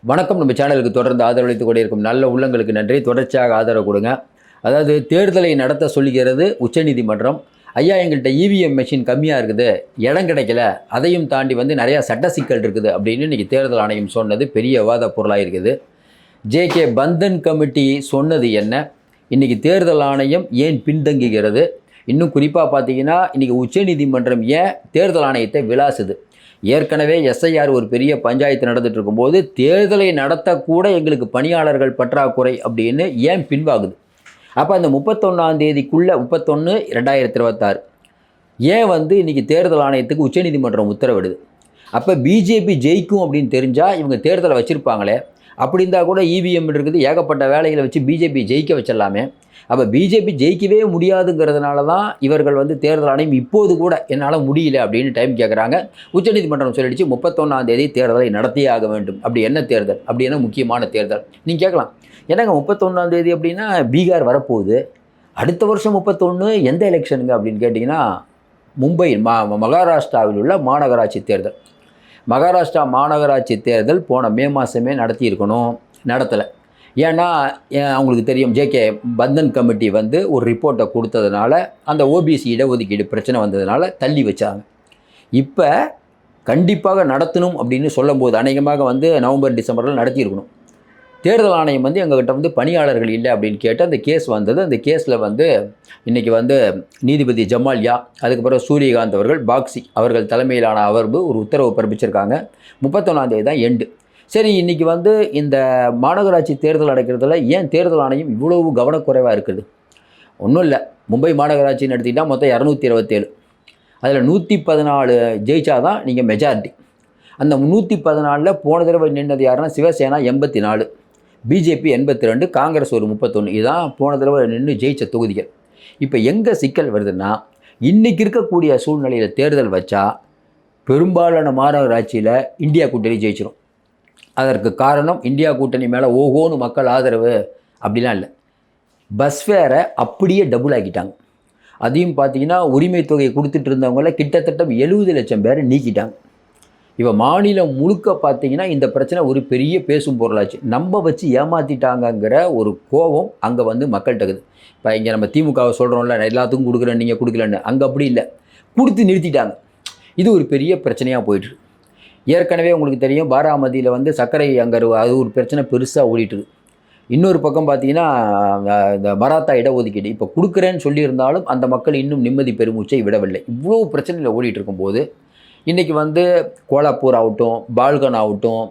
வணக்கம். நம்ம சேனலுக்கு தொடர்ந்து ஆதரவளித்து கொண்டே இருக்கும் நல்ல உள்ளங்களுக்கு நன்றி. தொடர்ச்சியாக ஆதரவு கொடுங்க. அதாவது தேர்தலை நடத்த சொல்லுகிறது உச்சநீதிமன்றம். ஐயா, எங்கள்கிட்ட இவிஎம் மெஷின் கம்மியாக இருக்குது, இடம் கிடைக்கல, அதையும் தாண்டி நிறையா சட்ட சிக்கல் இருக்குது அப்படின்னு இன்றைக்கி தேர்தல் ஆணையம் சொன்னது பெரிய விவாத பொருளாக இருக்குது. ஜேகே பந்தன் கமிட்டி சொன்னது என்ன? இன்றைக்கி தேர்தல் ஆணையம் ஏன் பின்தங்குகிறது? இன்னும் குறிப்பாக பார்த்தீங்கன்னா இன்றைக்கி உச்சநீதிமன்றம் ஏன் தேர்தல் ஆணையத்தை விளாசுது? ஏற்கனவே எஸ்ஐஆர் ஒரு பெரிய பஞ்சாயத்து நடந்துட்டு இருக்கும்போது தேர்தலை நடத்தக்கூட எங்களுக்கு பணியாளர்கள் பற்றாக்குறை அப்படின்னு ஏன் பின்வாகுது? அப்போ அந்த 31ஆம் தேதிக்குள்ளே 31/2026 ஏன் இன்றைக்கி தேர்தல் ஆணையத்துக்கு உச்சநீதிமன்றம் உத்தரவிடுது? அப்போ பிஜேபி ஜெயிக்கும் அப்படின்னு தெரிஞ்சால் இவங்க தேர்தலை வச்சுருப்பாங்களே. அப்படி இருந்தால் கூட இவிஎம் இருக்குது, ஏகப்பட்ட வேலைகளை வச்சு பிஜேபி ஜெயிக்க வச்சிடலாமே. அப்போ பிஜேபி ஜெயிக்கவே முடியாதுங்கிறதுனால தான் இவர்கள் தேர்தல் ஆணையம் இப்போது கூட என்னால் முடியல அப்படின்னு டைம் கேட்குறாங்க. உச்சநீதிமன்றம் சொல்லிடுச்சு 31ஆம் தேதி தேர்தலை நடத்தியே ஆக வேண்டும். அப்படி என்ன தேர்தல்? அப்படி என்ன முக்கியமான தேர்தல்? நீங்கள் கேட்கலாம், என்னங்க 31ஆம் தேதி அப்படின்னா பீகார் வரப்போகுது, அடுத்த வருஷம் 31 எந்த எலெக்ஷனுங்க அப்படின்னு கேட்டிங்கன்னா மும்பை மகாராஷ்டிராவில் உள்ள மாநகராட்சி தேர்தல். மகாராஷ்டிரா மாநகராட்சி தேர்தல் போன மே மாதமே நடத்தியிருக்கணும், நடத்தலை. ஏன்னா அவங்களுக்கு தெரியும், ஜேகே பந்தன் கமிட்டி ஒரு ரிப்போர்ட்டை கொடுத்ததுனால அந்த ஓபிசி இடஒதுக்கீடு பிரச்சனை வந்ததுனால தள்ளி வச்சாங்க. இப்போ கண்டிப்பாக நடத்தணும் அப்படின்னு சொல்லும்போது அநேகமாக நவம்பர் டிசம்பரில் நடத்தியிருக்கணும். தேர்தல் ஆணையம் எங்கள்கிட்ட பணியாளர்கள் இல்லை அப்படின்னு கேட்டு அந்த கேஸ் வந்தது. அந்த கேஸில் இன்றைக்கி நீதிபதி ஜமால்யா, அதுக்கப்புறம் சூரியகாந்த் அவர்கள், பாக்ஸி அவர்கள் தலைமையிலான அமர்வு ஒரு உத்தரவு பிறப்பிச்சிருக்காங்க. 31ஆம் தேதி தான் எண்டு. சரி, இன்றைக்கி இந்த மாநகராட்சி தேர்தல் நடக்கிறதுல ஏன் தேர்தல் ஆணையம் இவ்வளவு கவனக்குறைவாக இருக்குது? ஒன்றும் இல்லை, மும்பை மாநகராட்சின்னு எடுத்திங்கன்னா மொத்தம் 227, அதில் 114 ஜெயிச்சா தான் நீங்கள் மெஜாரிட்டி. அந்த 114 போன தடவை நின்னது யாருன்னா சிவசேனா 84, பிஜேபி 82, காங்கிரஸ் ஒரு 31. இதுதான் போன தடவை நின்று ஜெயிச்ச தொகுதிகள். இப்போ எங்கே சிக்கல் வருதுன்னா, இன்றைக்கி இருக்கக்கூடிய சூழ்நிலையில் தேர்தல் வச்சா பெரும்பாலான மாநகராட்சியில் இந்தியா கூட்டணி ஜெயிச்சிடும். அதற்கு காரணம் இந்தியா கூட்டணி மேலே ஓஹோன்னு மக்கள் ஆதரவு அப்படிலாம் இல்லை, பஸ் ஃபேரை அப்படியே டபுள் ஆக்கிட்டாங்க. அதையும் பார்த்தீங்கன்னா உரிமை தொகையை கொடுத்துட்டு இருந்தவங்கள கிட்டத்தட்ட 70 லட்சம் பேரை நீக்கிட்டாங்க. இப்போ மாநிலம் முழுக்க பார்த்தீங்கன்னா இந்த பிரச்சனை ஒரு பெரிய பேசும் பொருளாச்சு. நம்ம வச்சு ஏமாற்றிட்டாங்கங்கிற ஒரு கோபம் அங்கே மக்கள்கிட்ட இருக்குது. இப்போ இங்கே நம்ம திமுகவை சொல்கிறோம்ல, எல்லாத்துக்கும் கொடுக்குறேன் நீங்கள் கொடுக்கலன்னு, அங்கே அப்படி இல்லை, கொடுத்து நிறுத்திட்டாங்க. இது ஒரு பெரிய பிரச்சனையாக போயிட்டுருக்கு. ஏற்கனவே உங்களுக்கு தெரியும், பாராமதியில் சர்க்கரை அங்கே அது ஒரு பிரச்சனை பெருசாக ஓடிட்டுருக்கு. இன்னொரு பக்கம் பார்த்தீங்கன்னா இந்த மராத்தா இடஒதுக்கீடு இப்போ கொடுக்குறேன்னு சொல்லியிருந்தாலும் அந்த மக்கள் இன்னும் நிம்மதி பெருமூச்சை விடவில்லை. இவ்வளோ பிரச்சனையில் ஓடிட்டு இருக்கும்போது இன்றைக்கி கோலாப்பூர் ஆகட்டும், பால்கன் ஆகட்டும்,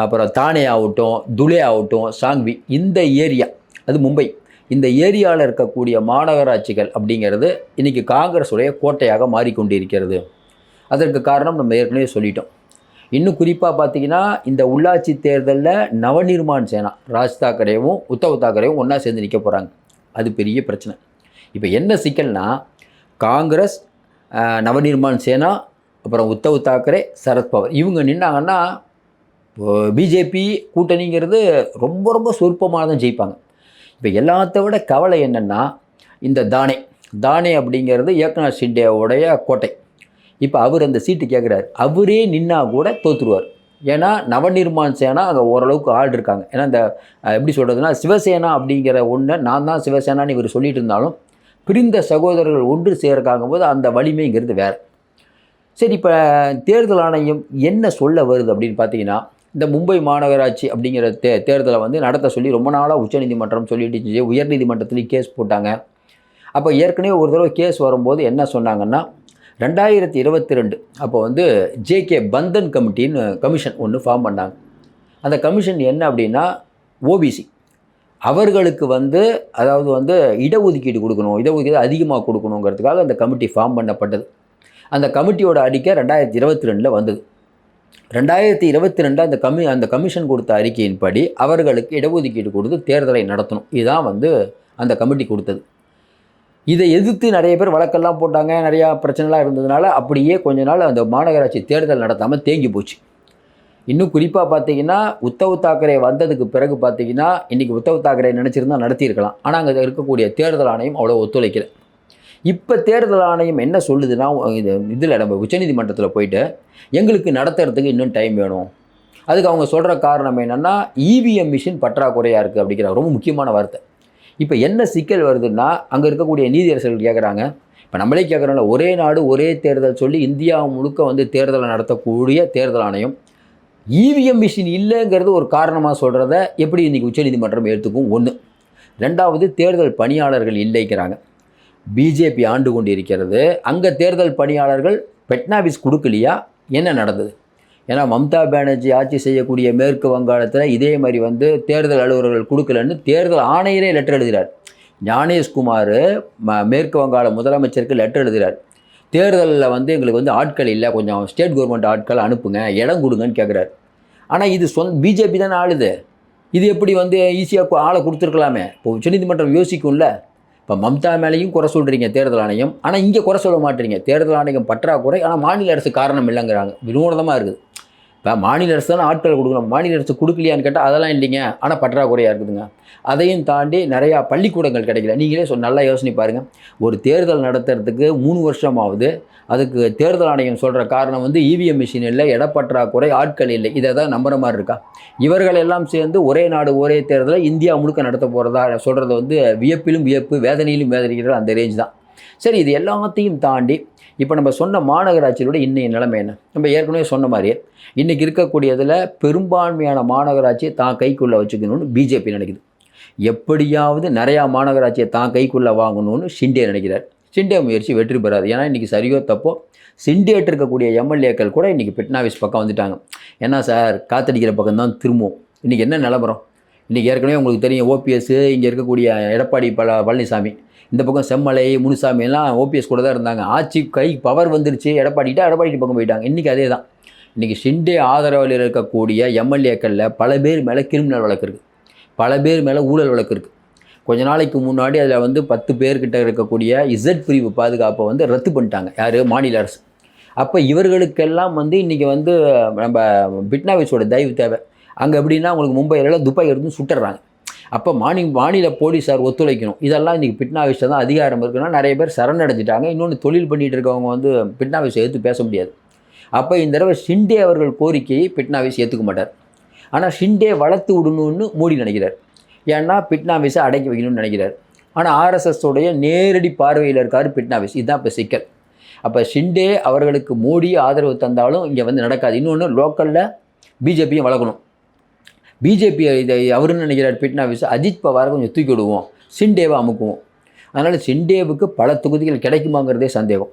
அப்புறம் தானே ஆகட்டும், துலே ஆகட்டும், சாங்வி, இந்த ஏரியா, அது மும்பை, இந்த ஏரியாவில் இருக்கக்கூடிய மாநகராட்சிகள் அப்படிங்கிறது இன்றைக்கி காங்கிரஸுடைய கோட்டையாக மாறிக்கொண்டிருக்கிறது. அதற்கு காரணம் நம்ம ஏற்கனவே சொல்லிட்டோம். இன்னும் குறிப்பாக பார்த்தீங்கன்னா இந்த உள்ளாட்சி தேர்தலில் நவநிர்மாண் சேனா, ராஜ் தாக்கரேவும் உத்தவ் தாக்கரேவும் ஒன்றா சேர்ந்து நிற்க போகிறாங்க. அது பெரிய பிரச்சனை. இப்போ என்ன சிக்கல்னா, காங்கிரஸ், நவநிர்மாண் சேனா, அப்புறம் உத்தவ் தாக்கரே, சரத்பவார் இவங்க நின்னாங்கன்னா பிஜேபி கூட்டணிங்கிறது ரொம்ப ரொம்ப சொற்பமாக தான் ஜெயிப்பாங்க. இப்போ எல்லாத்த விட கவலை என்னென்னா, இந்த தானே அப்படிங்கிறது ஏக்நாத் ஷிண்டேவுடைய கோட்டை. இப்போ அவர் அந்த சீட்டு கேட்குறாரு, அவரே நின்னா கூட தோற்றுருவார். ஏன்னா நவநிர்மாண் சேனா அங்கே ஓரளவுக்கு ஆள் இருக்காங்க. ஏன்னா இந்த எப்படி சொல்கிறதுனா, சிவசேனா அப்படிங்கிற ஒன்று, நான் தான் சிவசேனான்னு இவர் சொல்லிட்டு இருந்தாலும் பிரிந்த சகோதரர்கள் ஒன்று சேர்க்காகும் போது அந்த வலிமைங்கிறது வேறு. சரி, இப்போ தேர்தல் ஆணையம் என்ன சொல்ல வருது அப்படின்னு பார்த்தீங்கன்னா, இந்த மும்பை மாநகராட்சி அப்படிங்கிற தேர்தலை நடத்த சொல்லி ரொம்ப நாளாக உச்சநீதிமன்றம் சொல்லிட்டு உயர்நீதிமன்றத்துலேயும் கேஸ் போட்டாங்க. அப்போ ஏற்கனவே ஒரு தடவை கேஸ் வரும்போது என்ன சொன்னாங்கன்னா, 2022 அப்போ ஜேகே பந்தன் கமிட்டின்னு கமிஷன் ஒன்று ஃபார்ம் பண்ணாங்க. அந்த கமிஷன் என்ன அப்படின்னா, ஓபிசி அவர்களுக்கு அதாவது இடஒதுக்கீடு கொடுக்கணும், இடஒதுக்கீடு அதிகமாக கொடுக்கணுங்கிறதுக்காக அந்த கமிட்டி ஃபார்ம் பண்ணப்பட்டது. அந்த கமிட்டியோட அறிக்கை 2022 வந்தது. 2022 அந்த கமிஷன் கொடுத்த அறிக்கையின்படி அவர்களுக்கு இடஒதுக்கீடு கொடுத்து தேர்தலை நடத்தணும். இதுதான் அந்த கமிட்டி கொடுத்தது. இதை எதிர்த்து நிறைய பேர் வழக்கெல்லாம் போட்டாங்க, நிறையா பிரச்சனைலாம் இருந்ததுனால அப்படியே கொஞ்ச நாள் அந்த மாநகராட்சி தேர்தல் நடத்தாமல் தேங்கி போச்சு. இன்னும் குறிப்பாக பார்த்தீங்கன்னா உத்தவ் தாக்கரே வந்ததுக்கு பிறகு பார்த்தீங்கன்னா இன்றைக்கி உத்தவ் தாக்கரே நினச்சிருந்தால் நடத்தியிருக்கலாம். ஆனால் அங்கே இருக்கக்கூடிய தேர்தல் ஆணையம் அவ்வளோ ஒத்துழைக்கல. இப்போ தேர்தல் ஆணையம் என்ன சொல்லுதுன்னா, இதில் நம்ம உச்சநீதிமன்றத்தில் போயிட்டு எங்களுக்கு நடத்துறதுக்கு இன்னும் டைம் வேணும், அதுக்கு அவங்க சொல்கிற காரணம் என்னென்னா இவிஎம் மிஷின் பற்றாக்குறையாக இருக்குது அப்படிங்கிற ரொம்ப முக்கியமான வார்த்தை. இப்போ என்ன சிக்கல் வருதுன்னா, அங்கே இருக்கக்கூடிய நீதியரசர்கள் கேட்குறாங்க, இப்போ நம்மளே கேட்குறோம்ல, ஒரே நாடு ஒரே தேர்தல் சொல்லி இந்தியா முழுக்க வந்து தேர்தலை நடத்தக்கூடிய தேர்தல் ஆணையம் இவிஎம் மிஷின் இல்லைங்கிறது ஒரு காரணமாக சொல்கிறத எப்படி இன்றைக்கி உச்சநீதிமன்றம் எடுத்துக்கும்? ஒன்று. ரெண்டாவது, தேர்தல் பணியாளர்கள் இல்லைங்கிறாங்க. பிஜேபி ஆண்டு கொண்டு இருக்கிறது, அங்கே தேர்தல் பணியாளர்கள் பெட்னாவிஸ் கொடுக்கலையா? என்ன நடந்தது? ஏன்னா மம்தா பானர்ஜி ஆட்சி செய்யக்கூடிய மேற்கு வங்காளத்தில் இதே மாதிரி வந்து தேர்தல் அலுவலர்கள் கொடுக்கலன்னு தேர்தல் ஆணையரே லெட்டர் எழுதுகிறார். ஞானேஷ்குமார் மேற்கு வங்காள முதலமைச்சருக்கு லெட்டர் எழுதுகிறார். தேர்தலில் வந்து எங்களுக்கு வந்து ஆட்கள் இல்லை, கொஞ்சம் ஸ்டேட் கவர்மெண்ட் ஆட்கள் அனுப்புங்க, இடம் கொடுங்கன்னு கேட்குறாரு. ஆனால் இது பிஜேபி தானே ஆளுது, இது எப்படி வந்து ஈஸியாக ஆளை கொடுத்துருக்கலாமே? இப்போ உச்சநீதிமன்றம் யோசிக்கும்ல. இப்போ மம்தா மேலேயும் குறை சொல்கிறீங்க தேர்தல் ஆணையம், ஆனால் இங்கே குறை சொல்ல மாட்டீங்க. தேர்தல் ஆணையம் பற்றாக்குறை, ஆனால் மாநில அரசு காரணம் இல்லைங்கிறாங்க. வினோதமாக இருக்குது. இப்போ மாநில அரசு தானே ஆட்கள் கொடுக்கணும், மாநில அரசு கொடுக்கலையான்னு கேட்டால் அதெல்லாம் இல்லைங்க, ஆனால் பற்றாக்குறையாக இருக்குதுங்க. அதையும் தாண்டி நிறையா பள்ளிக்கூடங்கள் கிடைக்கல. நீங்களே நல்லா யோசனை பாருங்கள். ஒரு தேர்தல் நடத்துறதுக்கு 3 வருஷம் ஆகுது. அதுக்கு தேர்தல் ஆணையம் சொல்கிற காரணம் வந்து இவிஎம் மிஷின் இல்லை, இடப்பற்றாக்குறை, ஆட்கள் இல்லை. இதை தான் நம்புற மாதிரி இருக்கா? இவர்கள் எல்லாம் சேர்ந்து ஒரே நாடு ஒரே தேர்தலை இந்தியா முழுக்க நடத்த போகிறதா சொல்கிறது வந்து வியப்பிலும் வியப்பு, வேதனையிலும் வேதனைகிற அந்த ரேஞ்ச் தான். சரி, இது எல்லாத்தையும் தாண்டி இப்போ நம்ம சொன்ன மாநகராட்சியோட இன்னைய நிலைமை என்ன? நம்ம ஏற்கனவே சொன்ன மாதிரி இன்றைக்கி இருக்கக்கூடியதில் பெரும்பான்மையான மாநகராட்சியை தான் கைக்குள்ளே வச்சுக்கணும்னு பிஜேபி நினைக்குது. எப்படியாவது நிறையா மாநகராட்சியை தான் கைக்குள்ளே வாங்கணும்னு ஷிண்டே நினைக்கிறார். ஷிண்டே முயற்சி வெற்றி பெறாது. ஏன்னா இன்றைக்கி சரியோ தப்போ ஷிண்டேட்டு இருக்கக்கூடிய எம்எல்ஏக்கள் கூட இன்றைக்கி பெட்னாவிஸ் பக்கம் வந்துட்டாங்க. ஏன்னா சார், காத்தடிக்கிற பக்கம் தான் திரும்பவும். இன்றைக்கி என்ன நிலவரம்? இன்றைக்கி ஏற்கனவே உங்களுக்கு தெரியும், ஓபிஎஸ் இங்கே இருக்கக்கூடிய எடப்பாடி பழனிசாமி, இந்த பக்கம் செம்மலை முனுசாமி எல்லாம் ஓபிஎஸ் கூட தான் இருந்தாங்க. ஆட்சி கை பவர் வந்துருச்சு, எடப்பாடி பக்கம் போயிட்டாங்க. இன்றைக்கி அதே தான். இன்றைக்கி ஷிண்டே ஆதரவில் இருக்கக்கூடிய எம்எல்ஏக்களில் பல பேர் மேலே கிரிமினல் வழக்கு இருக்குது, பல பேர் மேலே ஊழல் வழக்கு இருக்குது. கொஞ்ச நாளைக்கு முன்னாடி அதில் வந்து 10 பேர்கிட்ட இருக்கக்கூடிய இசட் பிரிவு பாதுகாப்பை வந்து ரத்து பண்ணிட்டாங்க. யார்? மாநில அரசு. அப்போ இவர்களுக்கெல்லாம் வந்து இன்றைக்கி வந்து நம்ம பிட்னாவிஸோட தயவு தேவை. அங்கே எப்படின்னா உங்களுக்கு மும்பையில் துப்பாக்கி எடுத்து சுட்டுறாங்க. அப்போ மாநில போலீஸார் ஒத்துழைக்கணும். இதெல்லாம் இன்றைக்கி பிட்னாவிஸில் தான் அதிகாரம் இருக்குன்னா நிறைய பேர் சரணடைஞ்சிட்டாங்க. இன்னொன்று, தொழில் பண்ணிகிட்டு இருக்கவங்க வந்து பிட்னாவிஸை எடுத்து பேச முடியாது. அப்போ இந்த தடவை ஷிண்டே அவர்கள் கோரிக்கையை பிட்னாவிஸ் ஏற்றுக்க மாட்டார். ஆனால் ஷிண்டே வளர்த்து விடணும்னு மோடி நினைக்கிறார். ஏன்னா பிட்னாவிஸை அடக்கி வைக்கணும்னு நினைக்கிறார். ஆனால் ஆர்எஸ்எஸோடைய நேரடி பார்வையில் இருக்கார் பிட்னாவிஸ். இதுதான் இப்போ சிக்கல். அப்போ ஷிண்டே அவர்களுக்கு மோடி ஆதரவு தந்தாலும் இங்கே வந்து நடக்காது. இன்னொன்று, லோக்கலில் பிஜேபியும் வளர்க்கணும். பிஜேபி இதை அவருன்னு நினைக்கிறார் பிட்னாவிஸ், அஜித் பவாரை கொஞ்சம் தூக்கி விடுவோம், ஷிண்டேவை அமுக்குவோம். அதனால் ஷிண்டேவுக்கு பல தொகுதிகள் கிடைக்குமாங்கிறதே சந்தேகம்.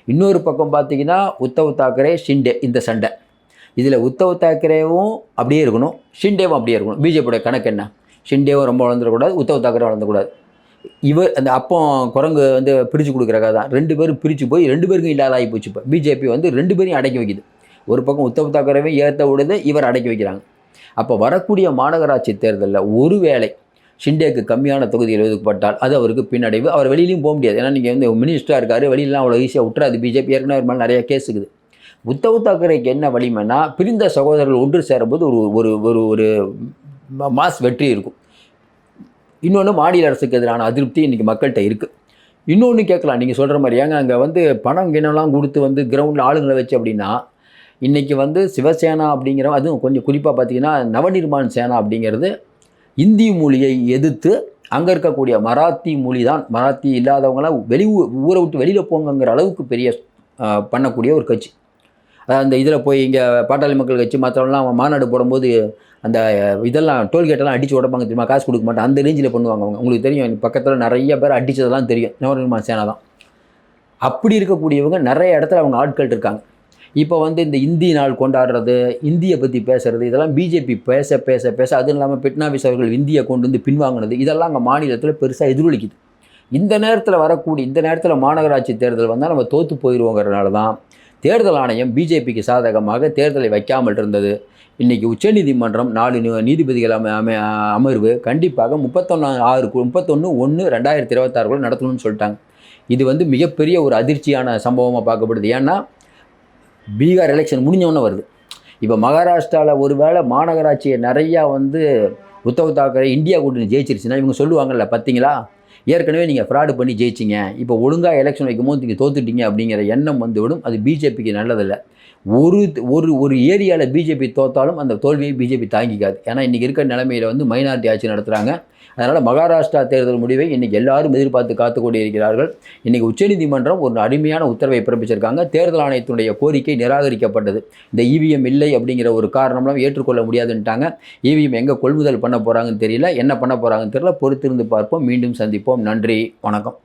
இன்னொரு பக்கம் பார்த்திங்கன்னா உத்தவ் தாக்கரே ஷிண்டே இந்த சண்டை. இதில் உத்தவ் தாக்கரேவும் அப்படியே இருக்கணும், ஷிண்டேவும் அப்படியே இருக்கணும். பிஜேபியோட கணக்கு என்ன? ஷிண்டேவும் ரொம்ப வளர்ந்துடக்கூடாது, உத்தவ் தாக்கரே வளர்ந்துக்கூடாது. இவர் அந்த அப்போ குரங்கு வந்து பிரித்து கொடுக்குறக்காக தான் 2 பேரும் பிரித்து போய் 2 பேருக்கும் இல்லாத ஆகி போச்சு. இப்போ பிஜேபி வந்து 2 பேரையும் அடக்கி வைக்குது. ஒரு பக்கம் உத்தவ் தாக்கரேவை ஏற்ற விடுது, இவர் அடக்கி வைக்கிறாங்க. அப்போ வரக்கூடிய மாநகராட்சி தேர்தலில் ஒருவேளை ஷிண்டேக்கு கம்மியான தொகுதிகள் ஒதுக்கப்பட்டால் அது அவருக்கு பின்னடைவு. அவர் வெளியிலையும் போக முடியாது. ஏன்னா நீங்கள் வந்து மினிஸ்டராக இருக்கார், வெளியிலாம் அவ்வளோ ஈஸியாக விட்டுறாது பிஜேபி. ஏற்கனவே ஒரு மேலே நிறையா கேஸ் இருக்குது. உத்தவ் தாக்கரேக்கு என்ன வலிமைன்னா, பிரிந்த சகோதரர்கள் ஒன்று சேரும்போது ஒரு ஒரு ஒரு மாஸ் வெற்றி இருக்கும். இன்னொன்று, மாநில அரசுக்கு எதிரான அதிருப்தி இன்றைக்கி மக்கள்கிட்ட இருக்குது. இன்னொன்று கேட்கலாம், நீங்கள் சொல்கிற மாதிரி ஏங்க அங்கே வந்து பணம் கிணம்லாம் கொடுத்து வந்து கிரவுண்டில் ஆளுங்களை வச்சு அப்படின்னா, இன்றைக்கி வந்து சிவசேனா அப்படிங்கிற, அதுவும் கொஞ்சம் குறிப்பாக பார்த்தீங்கன்னா நவநிர்மாண் சேனா அப்படிங்கிறது இந்தி மொழியை எதிர்த்து அங்கே இருக்கக்கூடிய மராத்தி மொழி தான், மராத்தி இல்லாதவங்களாம் ஊரை விட்டு வெளியில் போங்கங்கிற அளவுக்கு பெரிய பண்ணக்கூடிய ஒரு கட்சி. அந்த இதில் போய் இங்கே பாட்டாளி மக்கள் கட்சி மற்றவங்களாம் மாநாடு போடும்போது அந்த இதெல்லாம் டோல்கேட்டெல்லாம் அடித்து உடப்பாங்க தெரியுமா, காசு கொடுக்க மாட்டேன், அந்த ரேஞ்சில் பண்ணுவாங்க அவங்க. உங்களுக்கு தெரியும், பக்கத்தில் நிறைய பேர் அடித்ததெல்லாம் தெரியும், நவநிர்மாண் சேனா தான். அப்படி இருக்கக்கூடியவங்க நிறைய இடத்துல அவங்க ஆட்கள் இருக்காங்க. இப்போ வந்து இந்த இந்தி நாள் கொண்டாடுறது, இந்தியை பற்றி பேசுகிறது, இதெல்லாம் பிஜேபி பேச பேச பேச, அதுவும் இல்லாமல் பிட்னாவிஸ் அவர்கள் இந்தியை கொண்டு வந்து பின்வாங்கினது, இதெல்லாம் அங்கே மாநிலத்தில் பெருசாக எதிரொலிக்குது. இந்த நேரத்தில் மாநகராட்சி தேர்தல் வந்தால் நம்ம தோற்று போயிடுவோங்கிறதுனால தான் தேர்தல் ஆணையம் பிஜேபிக்கு சாதகமாக தேர்தலை வைக்காமல் இருந்தது. இன்றைக்கி உச்சநீதிமன்றம் 4 நீதிபதிகள் அமர்வு கண்டிப்பாக 31/1/2026 நடத்தணும்னு சொல்லிட்டாங்க. இது வந்து மிகப்பெரிய ஒரு அதிர்ச்சியான சம்பவமாக பார்க்கப்படுது. ஏன்னா பீகார் எலெக்ஷன் முடிஞ்சவொன்னே வருது. இப்போ மகாராஷ்டிராவில் ஒரு வேளை மாநகராட்சியை நிறையா வந்து உத்தவ் தாக்கரே இந்தியா கூட்டணி ஜெயிச்சிருச்சுன்னா இவங்க சொல்லுவாங்கல்ல, பார்த்தீங்களா ஏற்கனவே நீங்கள் ஃப்ராடு பண்ணி ஜெயிச்சிங்க, இப்போ ஒழுங்காக எலெக்ஷன் வைக்கும்போது நீங்கள் தோத்துட்டீங்க அப்படிங்கிற எண்ணம் வந்துவிடும். அது பிஜேபிக்கு நல்லதில்லை. ஒரு ஒரு ஒரு ஏரியாவில் பிஜேபி தோத்தாலும் அந்த தோல்வியை பிஜேபி தாங்கிக்காது. ஏன்னா இன்றைக்கி இருக்கிற நிலைமையில் வந்து மைனாரிட்டி ஆட்சி நடத்துகிறாங்க. அதனால் மகாராஷ்டிரா தேர்தல் முடிவை இன்றைக்கி எல்லாரும் எதிர்பார்த்து காத்து கொண்டிருக்கிறார்கள். இன்றைக்கி உச்சநீதிமன்றம் ஒரு அருமையான உத்தரவை பிறப்பிச்சிருக்காங்க. தேர்தல் ஆணையத்தினுடைய கோரிக்கை நிராகரிக்கப்பட்டது. இந்த இவிஎம் இல்லை அப்படிங்கிற ஒரு காரணம்லாம் ஏற்றுக்கொள்ள முடியாதுன்ட்டாங்க. இவிஎம் எங்கே கொள்முதல் பண்ண போகிறாங்கன்னு தெரியல, என்ன பண்ண போகிறாங்கன்னு தெரியல. பொறுத்திருந்து பார்ப்போம். மீண்டும் சந்திப்போம். நன்றி, வணக்கம்.